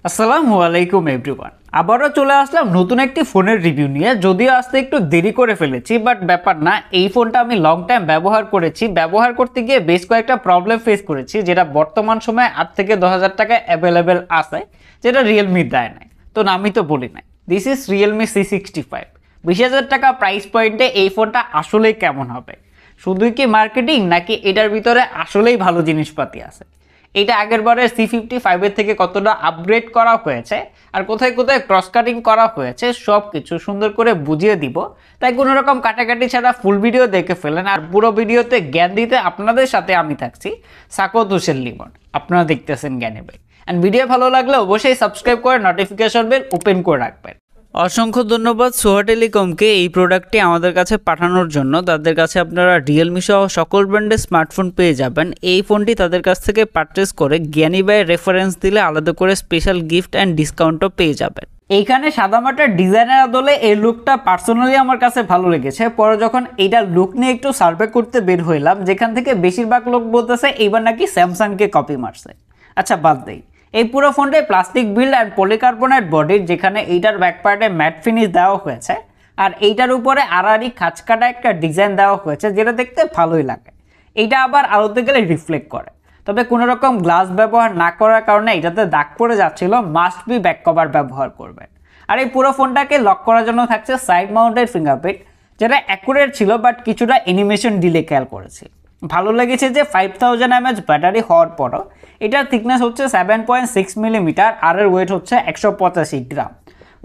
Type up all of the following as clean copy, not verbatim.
আসসালামু আলাইকুম এভরিওয়ান, আবারও চলে আসলাম নতুন একটি ফোনের রিভিউ নিয়ে। যদিও আসতে একটু দেরি করে ফেলেছি, বাট ব্যাপার না। এই ফোনটা আমি লং টাইম ব্যবহার করেছি। ব্যবহার করতে গিয়ে বেশ কয়েকটা প্রবলেম ফেস করেছি, যেটা বর্তমান সময়ে 8 থেকে 10,000 টাকায় অ্যাভেলেবেল আছে, যেটা রিয়েলমি দেয় নাই। তো আমি তো বলি নাই, দিস ইজ রিয়েলমি C65। 20,000 টাকা প্রাইস পয়েন্টে এই ফোনটা আসলেই কেমন হবে? শুধুই কি মার্কেটিং, নাকি এটার ভিতরে আসলেই ভালো জিনিসপাতি আছে? এটা আগের বারের C55 এর থেকে কতটা আপগ্রেড করা হয়েছে আর কোথায় কোথায় ক্রস কাটিং করা হয়েছে সব কিছু সুন্দর করে বুঝিয়ে দিব। তাই কোনো রকম কাটাকাটি ছাড়া ফুল ভিডিও দেখে ফেলেন। আর পুরো ভিডিওতে জ্ঞান দিতে আপনাদের সাথে আমি থাকছি, সাকত হোসেন লিমন। আপনারা দেখতেছেন জ্ঞানী ভাই। অ্যান্ড ভিডিও ভালো লাগলে অবশ্যই সাবস্ক্রাইব করে নোটিফিকেশন বেল ওপেন করে রাখবেন। অসংখ্য ধন্যবাদ সোহা টেলিকমকে এই প্রোডাক্টটি আমাদের কাছে পাঠানোর জন্য। তাদের কাছে আপনারা রিয়েলমি সহ সকল ব্র্যান্ডের স্মার্টফোন পেয়ে যাবেন। এই ফোনটি তাদের কাছ থেকে পারচেস করে জ্ঞানী ভাইয়ের রেফারেন্স দিলে আলাদা করে স্পেশাল গিফট অ্যান্ড ডিসকাউন্টও পেয়ে যাবেন। এইখানে সাদামাটার ডিজাইনের আদলে এই লুকটা পার্সোনালি আমার কাছে ভালো লেগেছে। পরে যখন এইটার লুক নিয়ে একটু সার্ভে করতে বের হইলাম, যেখান থেকে বেশিরভাগ লোক বলতেছে এইবার নাকি স্যামসাংকে কপি মারছে। আচ্ছা বাদ দেই, এই পুরো ফোনটাই প্লাস্টিক বিল্ড অ্যান্ড পলিকার্বনেট বডির, যেখানে এইটার ব্যাক পার্টে ম্যাট ফিনিশ দেওয়া হয়েছে আর এইটার উপরে আড়াআড়ি খাঁচকাটা একটা ডিজাইন দেওয়া হয়েছে, যেটা দেখতে ভালোই লাগে। এইটা আবার আলোতে গেলে রিফ্লেক্ট করে। তবে কোনো রকম গ্লাস ব্যবহার না করার কারণে এটাতে দাগ পড়ে যাচ্ছিল। মাস্ট বি ব্যাক কভার ব্যবহার করবেন। আর এই পুরো ফোনটাকে লক করার জন্য থাকছে সাইড মাউন্টেড ফিঙ্গারপ্রিন্ট, যেটা অ্যাকুরেট ছিল বাট কিছুটা অ্যানিমেশন ডিলে খেয়াল করেছি। ভালো লেগেছে যে 5000 mAh ব্যাটারি হওয়ার পরও এটার থিকনেস হচ্ছে 7.6 মিলিমিটার আর এর ওয়েট হচ্ছে 185 গ্রাম।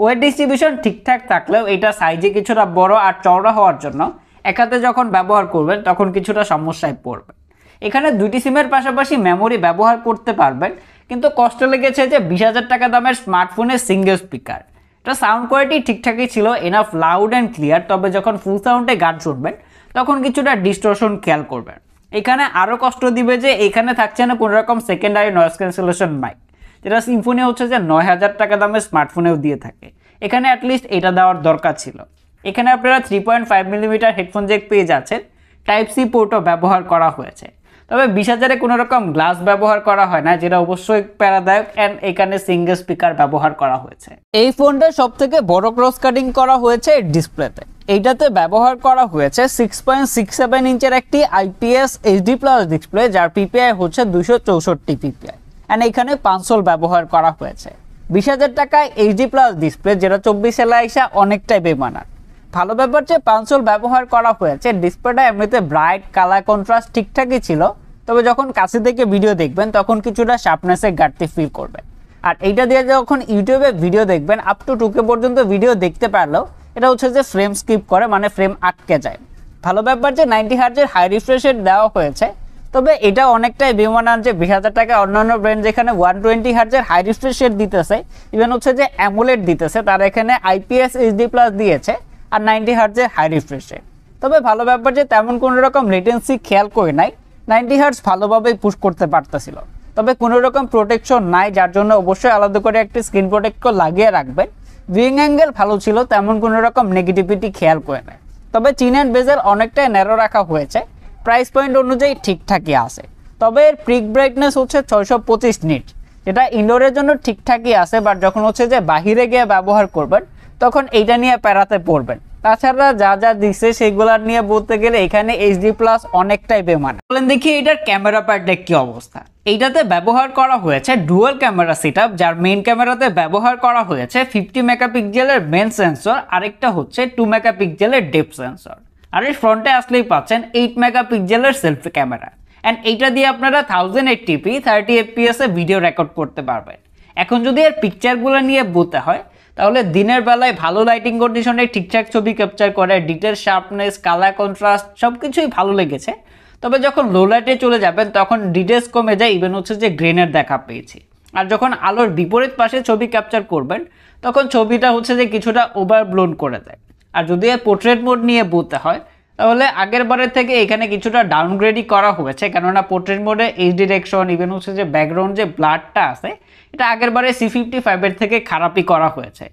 ওয়েট ডিস্ট্রিবিউশন ঠিকঠাক থাকলেও এটা সাইজে কিছুটা বড় আর চওড়া হওয়ার জন্য এক হাতে যখন ব্যবহার করবেন তখন কিছুটা সমস্যায় পড়বেন। এখানে দুইটি সিমের পাশাপাশি মেমোরি ব্যবহার করতে পারবেন, কিন্তু কষ্ট লেগেছে যে 20,000 টাকা দামের স্মার্টফোনের সিঙ্গেল স্পিকার। এটা সাউন্ড কোয়ালিটি ঠিকঠাকই ছিল, এনাফ লাউড অ্যান্ড ক্লিয়ার। তবে যখন ফুল সাউন্ডে গান শুনবেন তখন কিছুটা ডিস্টরশন খেয়াল করবেন। এখানে আরও কষ্ট দিবে যে এখানে থাকছে না কোনো রকম সেকেন্ডারি নয়েজ ক্যান্সেলেশন মাইক, যেটা সিম্ফনি হচ্ছে যে 9,000 টাকা দামের স্মার্টফোনেও দিয়ে থাকে। এখানে অ্যাটলিস্ট এটা দেওয়ার দরকার ছিল। এখানে আপনারা 3.5 মিলিমিটার হেডফোন জ্যাক পেয়ে যাচ্ছেন। টাইপ সি পোর্টও ব্যবহার করা হয়েছে। তবে 20,000-এ কোনো রকম গ্লাস ব্যবহার করা হয় না, যেটা অবশ্যই প্যারাদায়ক। অ্যান্ড এখানে সিঙ্গেল স্পিকার ব্যবহার করা হয়েছে। এই ফোনটা সব থেকে বড় ক্রস কাটিং করা হয়েছে ডিসপ্লেতে। এইটাতে ব্যবহার করা হয়েছে 6.67 ইঞ্চের একটি IPS HD+ ডিসপ্লে, যার PPI হচ্ছে 264 PPI। অ্যান্ড এখানে পানসোল ব্যবহার করা হয়েছে। 20,000 টাকায় HD+ ডিসপ্লে, যেটা 24 এলাইসা অনেকটাই বেমানান। ভালো ব্যাপার যে পানসোল ব্যবহার করা হয়েছে। ডিসপ্লেটা এমনিতে ব্রাইট, কালার কন্ট্রাস্ট ঠিকঠাকই ছিল। তবে যখন কাছে থেকে ভিডিও দেখবেন তখন কিছুটা শার্পনেসের ঘাটতি ফিল করবেন। আর এইটা দিয়ে যখন ইউটিউবে ভিডিও দেখবেন, আপ টু 2K পর্যন্ত ভিডিও দেখতে পারলেও এটা হচ্ছে যে ফ্রেম স্কিপ করে, মানে ফ্রেম আটকে যায়। ভালো ব্যাপার যে 90 হার্জের হাই রিফ্রেশ রেট দেওয়া হয়েছে। তবে এটা অনেকটাই বেমানান যে 20,000 টাকায় অন্যান্য ব্র্যান্ড যেখানে 120 হার্জের হাই রিফ্রেশ রেট দিতেছে, ইভেন হচ্ছে যে অ্যামোলেড দিতেছে, তার এখানে IPS HD+ দিয়েছে আর 90 হার্জের হাই রিফ্রেশ রেট। তবে ভালো ব্যাপার যে তেমন কোনো রকম লেটেন্সি খেয়াল করে নাই। 90 হার্জ ভালোভাবেই পুশ করতে পারতেছিল। তবে কোনো রকম প্রোটেকশন নাই, যার জন্য অবশ্যই আলাদা করে একটি স্ক্রিন প্রোটেক্টর লাগিয়ে রাখবেন। ভিউইং অ্যাঙ্গেল ভালো ছিল, তেমন কোনো রকম নেগেটিভিটি খেয়াল করে নেয়। তবে চিন অ্যান্ড বেজেল অনেকটাই ন্যারো রাখা হয়েছে। প্রাইস পয়েন্ট অনুযায়ী ঠিকঠাকই আছে। তবে এর পিক ব্রাইটনেস হচ্ছে 625 নিট, যেটা ইনডোরের জন্য ঠিকঠাকই আছে। বাট যখন হচ্ছে যে বাহিরে গিয়ে ব্যবহার করবেন তখন এইটা নিয়ে প্যারাতে পড়বেন। তাছাড়া যা যা দিচ্ছে সেগুলার নিয়ে বলতে গেলে এখানে HD+ অনেকটাই বেমানান। বলেন দেখি এটার ক্যামেরা প্যাডের কি অবস্থা। এইটাতে ব্যবহার করা হয়েছে ডুয়াল ক্যামেরা সেটআপ, যার মেইন ক্যামেরাতে ব্যবহার করা হয়েছে 50 মেগাপিক্সেলের মেন সেন্সর, আরেকটা হচ্ছে 2 মেগাপিক্সেলের ডেপথ সেন্সর। আর এর ফ্রন্টে আসলেই পাচ্ছেন 8 মেগাপিক্সেলের সেলফি ক্যামেরা। অ্যান্ড এইটা দিয়ে আপনারা 1080p 30 fps এ ভিডিও রেকর্ড করতে পারবেন। এখন যদি এর পিকচারগুলো নিয়ে বলতে হয়, তাহলে দিনের বেলায় ভালো লাইটিং কন্ডিশনে ঠিকঠাক ছবি ক্যাপচার করে, ডিটেল শার্পনেস, কালার কন্ট্রাস্ট সবকিছুই ভালো লেগেছে। তবে যখন লো লাইটে চলে যাবেন তখন ডিটেলস কমে যায়, ইভেন হচ্ছে যে গ্রেনের দেখা পেয়েছি। আর যখন আলোর বিপরীত পাশে ছবি ক্যাপচার করবেন তখন ছবিটা হচ্ছে যে কিছুটা ওভারব্লোন করে দেয়। আর যদি এর পোর্ট্রেট মোড নিয়ে বলতে হয়, তাহলে আগের বারের থেকে এখানে কিছুটা ডাউনগ্রেডই করা হয়েছে, কেননা পোর্ট্রেট মোডে এইচ ডিরেকশন, ইভেন হচ্ছে যে ব্যাকগ্রাউন্ড যে ব্লারটা আছে, এটা আগের বারে C55 এর থেকে খারাপই করা হয়েছে।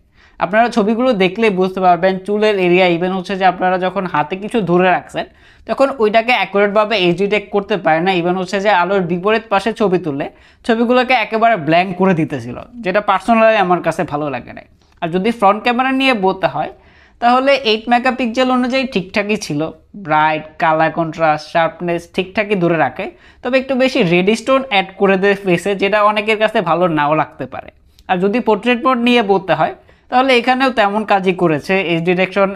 আপনারা ছবিগুলো দেখলেই বুঝতে পারবেন চুলের এরিয়া ইভেন হচ্ছে যে আপনারা যখন হাতে কিছু ধরে রাখছেন তখন ওইটাকে অ্যাকুরেটভাবে এইচ ডিটেক্ট করতে পারে না। ইভেন হচ্ছে যে আলোর বিপরীত পাশে ছবি তুললে ছবিগুলোকে একেবারে ব্ল্যাঙ্ক করে দিতেছিল, যেটা পার্সোনালি আমার কাছে ভালো লাগে না। আর যদি ফ্রন্ট ক্যামেরা নিয়ে বলতে হয় তাহলে 8 মেগাপিক্সেল অনুযায়ী ঠিকঠাকই ছিল, ব্রাইট, কালার কন্ট্রাস্ট, শার্পনেস ঠিকঠাকই ধরে রাখে, তবে একটু বেশি রেড স্টোন অ্যাড করে দেয় ফেসে, যেটা অনেকের কাছে ভালো নাও লাগতে পারে। আর যদি পোর্ট্রেট মোড নিয়ে বলতে হয় তাহলে এখানেও তেমন কাজই করেছে, এজ ডিরেকশন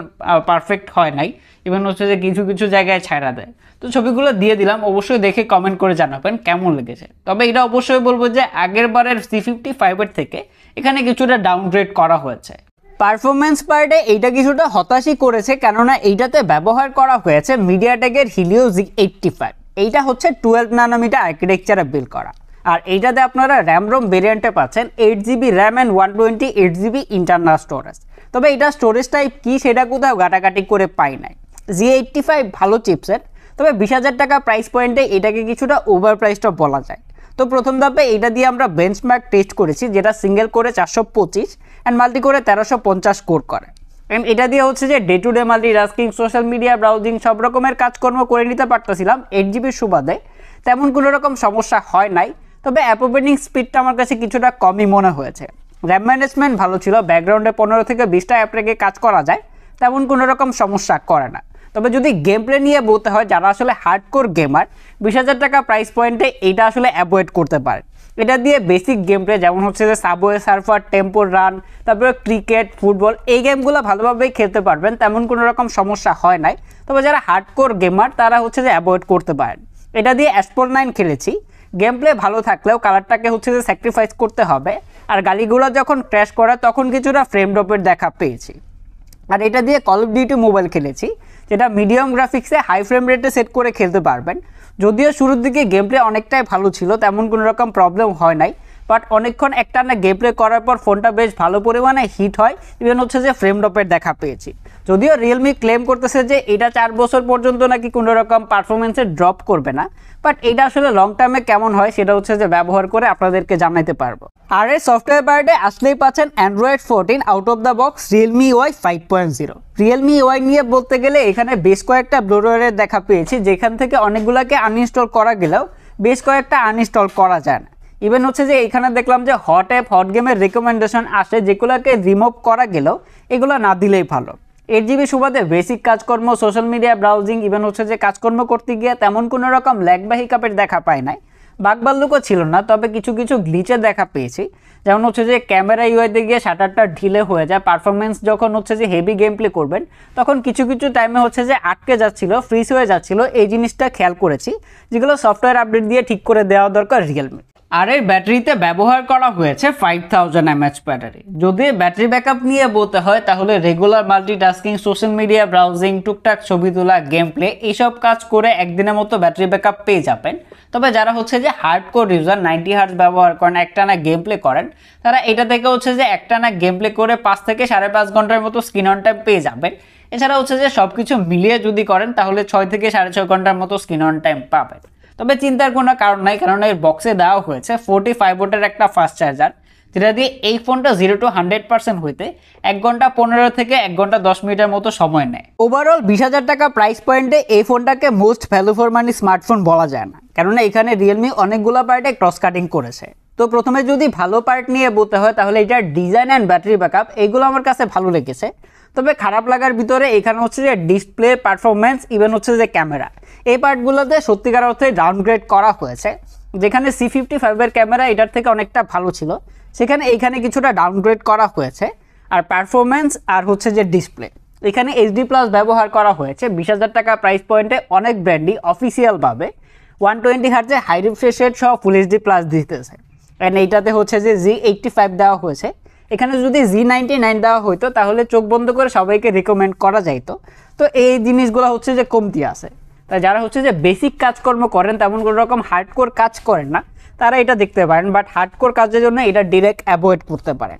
পারফেক্ট হয় নাই, ইভেন হচ্ছে যে কিছু কিছু জায়গায় ছাড়া দেয়। তো ছবিগুলো দিয়ে দিলাম, অবশ্যই দেখে কমেন্ট করে জানাবেন কেমন লেগেছে। তবে এটা অবশ্যই বলবো যে আগের বারের C55 থেকে এখানে কিছুটা ডাউনগ্রেড করা হয়েছে। পারফরমেন্স পার্টে এইটা কিছুটা হতাশই করেছে, কেননা এইটাতে ব্যবহার করা হয়েছে মিডিয়াটেকের হিলিও Z85। এইটা হচ্ছে 12 ন্যানোমিটার আর্কিটেকচারে বিল্ড করা, আর এইটাতে আপনারা র্যাম রোম ভেরিয়েন্টে পাচ্ছেন 8GB RAM and 128GB internal storage. তবে এটা স্টোরেজ টাইপ কি সেটা কোথাও ঘাটাঘাটি করে পাই নাই। Z85 ভালো চিপসেট, তবে 20,000 টাকা প্রাইস পয়েন্টে এটাকে কিছুটা ওভার প্রাইসটা বলা যায়। তো প্রথম ধাপে এটা দিয়ে আমরা বেঞ্চমার্ক টেস্ট করেছি, যেটা সিঙ্গেল করে 425 অ্যান্ড মাল্টি করে 1350 কোর করে। অ্যান্ড এটা দিয়ে হচ্ছে যে day to day multitasking, social media browsing সব রকমের কাজকর্ম করে নিতে পারতেছিলাম 8GB সুবাদে, তেমন কোনো রকম সমস্যা হয় নাই। তবে অ্যাপ ওপেনিং স্পিডটা আমার কাছে কিছুটা কমই মনে হয়েছে। র্যাম ম্যানেজমেন্ট ভালো ছিল, ব্যাকগ্রাউন্ডে 15 থেকে 20টা অ্যাপ রেখে কাজ করা যায়, তেমন কোনো রকম সমস্যা করে না। তবে যদি গেম প্লে নিয়ে বলতে হয়, যারা আসলে হার্ডকোর গেমার 20,000 টাকা প্রাইস পয়েন্টে এইটা আসলে অ্যাভয়েড করতে পারে। এটা দিয়ে বেসিক গেম প্লে যেমন হচ্ছে যে সাবওয়ে সার্ফার, টেম্পল রান, তারপরে ক্রিকেট, ফুটবল, এই গেমগুলো ভালোভাবেই খেলতে পারবেন, তেমন কোনো রকম সমস্যা হয় নাই। তবে যারা হার্ডকোর গেমার তারা হচ্ছে যে অ্যাভয়েড করতে পারেন। এটা দিয়ে অ্যাসপোর্ট 9 খেলেছি, গেম প্লে ভালো থাকলেও কালারটাকে হচ্ছে যে স্যাক্রিফাইস করতে হবে, আর গালিগুলো যখন ক্র্যাশ করে তখন কিছুটা ফ্রেম ড্রপের দেখা পেয়েছি। আর এটা দিয়ে কল অফ ডিউটি মোবাইল খেলেছি, যেটা মিডিয়াম গ্রাফিক্সে হাই ফ্রেম রেটে সেট করে খেলতে পারবেন। যদিও শুরুর দিকে গেম প্লে অনেকটাই ভালো ছিল, তেমন কোনো রকম প্রবলেম হয় নাই, বাট অনেকক্ষণ একটানা গেম প্লে করার পর ফোনটা বেশ ভালো পরিমাণে হিট হয়, ইভেন হচ্ছে যে ফ্রেম ড্রপের দেখা পেয়েছি। যদিও রিয়েলমি ক্লেম করতেছে যে এটা 4 বছর পর্যন্ত নাকি কোনো রকম পারফরমেন্সে ড্রপ করবে না, বাট এটা আসলে লং টার্মে কেমন হয় সেটা হচ্ছে যে ব্যবহার করে আপনাদেরকে জানাতে পারবো। আর এই সফটওয়্যার পার্টে আসলেই পাচ্ছেন Android 14 out of the box Realme UI 5.0। Realme UI নিয়ে বলতে গেলে এখানে বেশ কয়েকটা ব্লোরওয়্যারের দেখা পেয়েছি, যেখান থেকে অনেকগুলোকে আনইনস্টল করা গেলেও বেশ কয়েকটা আনইনস্টল করা যায় না। ইভেন হচ্ছে যে এখানে দেখলাম যে হট অ্যাপ, হট গেমের রেকমেন্ডেশন আসে, যেগুলোকে রিমুভ করা গেলেও এগুলো না দিলেই ভালো। 8GB সুবাদে বেসিক কাজকর্ম, সোশ্যাল মিডিয়া ব্রাউজিং, ইভেন হচ্ছে যে কাজকর্ম করতে গিয়ে তেমন কোনো রকম ল্যাগ বা হিকাপের দেখা পায় নাই, বাকবাল্লুকও ছিল না। তবে কিছু কিছু গ্লিচের দেখা পেয়েছি, যেমন হচ্ছে যে ক্যামেরা ইউআইতে গিয়ে শাটারটা ঢিলে হয়ে যায়, পারফরমেন্স যখন হচ্ছে যে হেভি গেম প্লে করবেন তখন কিছু কিছু টাইমে হচ্ছে যে আটকে যাচ্ছিল, ফ্রিজ হয়ে যাচ্ছিল, এই জিনিসটা খেয়াল করেছি, যেগুলো সফটওয়্যার আপডেট দিয়ে ঠিক করে দেওয়া দরকার রিয়েলমি। আর এই ব্যাটারিতে ব্যবহার করা হয়েছে 5000 mAh ব্যাটারি। যদি ব্যাটারি ব্যাকআপ নিয়ে বলতে হয় তাহলে regular multitasking, social media browsing, টুকটাক ছবি তোলা, গেম প্লে এইসব কাজ করে একদিনের মতো ব্যাটারি ব্যাকআপ পেয়ে যাবেন। তবে যারা হচ্ছে যে হার্ডকোর ইউজার 90 হার্জ ব্যবহার করেন, একটানা গেম প্লে করেন, তারা এটা থেকে হচ্ছে যে একটানা গেম প্লে করে 5 থেকে 5.5 ঘন্টার মতো স্ক্রিন অন টাইম পেয়ে যাবেন। এছাড়া হচ্ছে যে সবকিছু মিলিয়ে যদি করেন তাহলে 6 থেকে 6.5 ঘন্টার মতো স্ক্রিন অন টাইম পাবেন। তবে চিন্তার কোনো কারণ নাই, কারণ এর বক্সে দেওয়া হয়েছে 45 ওয়াটের একটা ফাস্ট চার্জার, যেটা দিয়ে এই ফোনটা 0 to 100% হইতে 1 ঘন্টা 15 থেকে 1 ঘন্টা 10 মিনিটের মতো সময় নেয়। ওভারঅল 20,000 টাকা প্রাইস পয়েন্টে এই ফোনটাকে most value for money smartphone বলা যায় না, কেননা এখানে রিয়েলমি অনেকগুলো পার্টে ক্রস কাটিং করেছে। তো প্রথমে যদি ভালো পার্ট নিয়ে বলতে হয় তাহলে এটার ডিজাইন অ্যান্ড ব্যাটারি ব্যাকআপ এইগুলো আমার কাছে ভালো লেগেছে। তবে খারাপ লাগার ভিতরে এখানে হচ্ছে যে ডিসপ্লে, পারফরমেন্স, ইভেন হচ্ছে যে ক্যামেরা, এই পার্টগুলোতে সত্যিকার অর্থে ডাউনগ্রেড করা হয়েছে। যেখানে C55 এর ক্যামেরা এটার থেকে অনেকটা ভালো ছিল, সেখানে এইখানে কিছুটা ডাউনগ্রেড করা হয়েছে। আর পারফরমেন্স আর হচ্ছে যে ডিসপ্লে, এখানে HD+ ব্যবহার করা হয়েছে। 20,000 টাকা প্রাইস পয়েন্টে অনেক ব্র্যান্ডই অফিসিয়ালভাবে 120 হার্টজে হাই রিফ্রেশ রেট সহ ফুল HD+ দিতেছে। অ্যান্ড এইটাতে হচ্ছে যে Z85 দেওয়া হয়েছে। এখানে যদি Z99 দেওয়া হইতো তাহলে চোখ বন্ধ করে সবাইকে রিকমেন্ড করা যাইতো। তো এই জিনিসগুলো হচ্ছে যে কমতি আছে। তাই যারা হচ্ছে যে বেসিক কাজকর্ম করেন, তেমন কোনো রকম হার্ডকোর কাজ করেন না, তারা এটা দেখতে পারেন, বাট হার্ডকোর কাজের জন্য এটা ডিরেক্ট অ্যাভয়েড করতে পারেন।